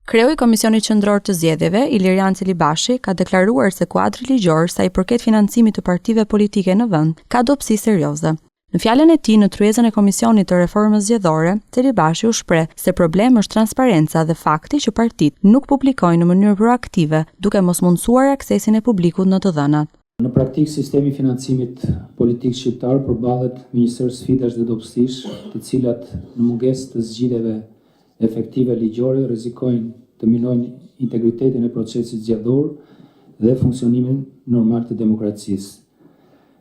Kreu i Komisionit Qendror të Zgjedhjeve, Ilirian Celibashi, ka deklaruar se kuadri ligjor sa i përket financimit të partive politike në vend ka dobësi serioze. Në fjalën e tij në tryezën e Komisionit të Reformës Zgjedhore, Celibashi u shpreh se problemi është transparenca dhe fakti që partitë nuk publikojnë në mënyrë proaktive, duke mos mundësuar aksesin e publikut në të dhënat. Në praktikë, sistemi i financimit politik shqiptar përballet me një sër sfidash dhe dobësish, të cilat në mungesë të zgjidhjeve efektive ligjore rrezikojnë të minojnë integritetin e procesit zgjedhor dhe funksionimin normal të demokracisë.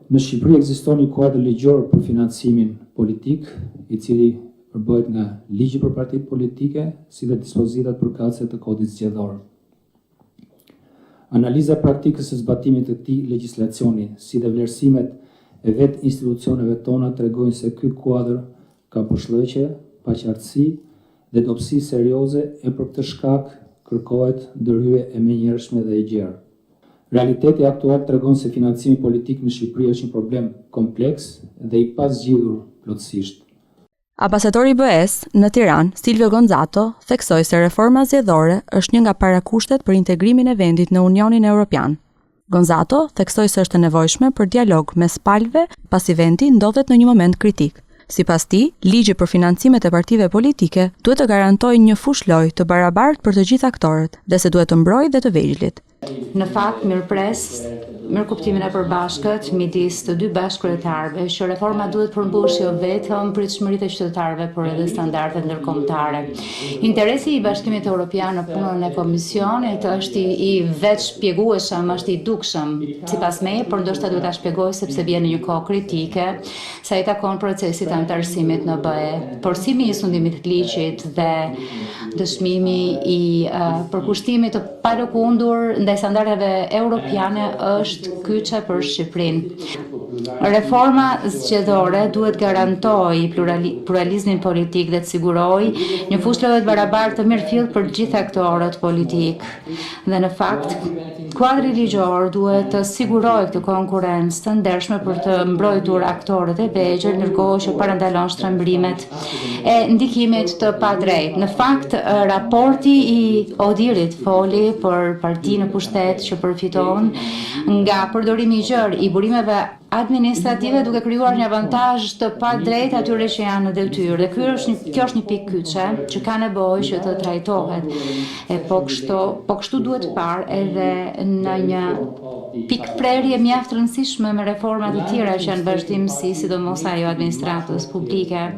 Në Shqipëri ekziston një kuadër ligjor për financimin politik, i cili përbëhet nga ligji për partitë politike, si dhe dispozitat përkatëse të kodit zgjedhor. Analiza praktikës së zbatimit të këtij legjislacioni, si dhe vlerësimet e vetë institucioneve tona tregojnë se ky kuadër ka përshllëqe, paqartësi dhe dobësi serioze e për këtë shkak kërkohet ndërhyrje e menjëhershme dhe e gjerë. Realiteti aktual tregon se financimi politik në Shqipëri është një problem kompleks dhe i pazgjidhur plotësisht. Ambasadori i BE-s në Tiranë, Silvio Gonzato, theksoi se reforma zgjedhore është një nga parakushtet për integrimin e vendit në Unionin Evropian. Gonzato theksoi se është e nevojshme për dialog mes palëve pasi vendi ndodhet në një moment kritik. Sipas tij, ligji për financimet e partive politike duhet të garantojë një fushë lojë të barabartë për të gjithë aktorët dhe se duhet të mbrojë dhe të vegjëlit. Në fakt, mirë kuptimin e përbashkët midis të dy bashkëkryetarëve që reforma duhet përmbushë jo vetëm pritshmëritë e qytetarëve, por edhe standardet ndërkombëtare. Interesi i Bashkimit Evropian në punën e Komisionit është i vetë shpjegueshëm, është i dukshëm, sipas meje, por ndoshta duhet ta shpjegoj sepse vjen në një kohë kritike sa i takon procesit të anëtarësimit në BE. Forcimi i sundimit të ligjit dhe dëshmimi i përkushtimit të palëkundur ndaj standardeve europiane është kyçe për Shqipërinë. Reforma zgjedhore duhet garantoj pluralizmin politik dhe të siguroj një fushë lojë të barabartë të mirëfillt për gjithë aktorët politik. Dhe në fakt, kuadri ligjor duhet të sigurojë këtë konkurrencë të ndershme për të mbrojtur aktorët e vegjël, ndërkohë që parandalon shtrembërimet e ndikimit të padrejtë. Në fakt, raporti i Odirit foli për parti në pushtet që përfiton nga përdorimi i gjerë i burimeve administrative duke krijuar një avantazh të padrejtë atyre që janë në detyrë. Dhe kjo është një pikë kyçe që ka nevojë që të trajtohet. Po kështu duhet parë edhe në një pikë prerje mjaft rëndësishme me reforma të tjera që janë vazhdimsi, sidomos ajo administratës publike.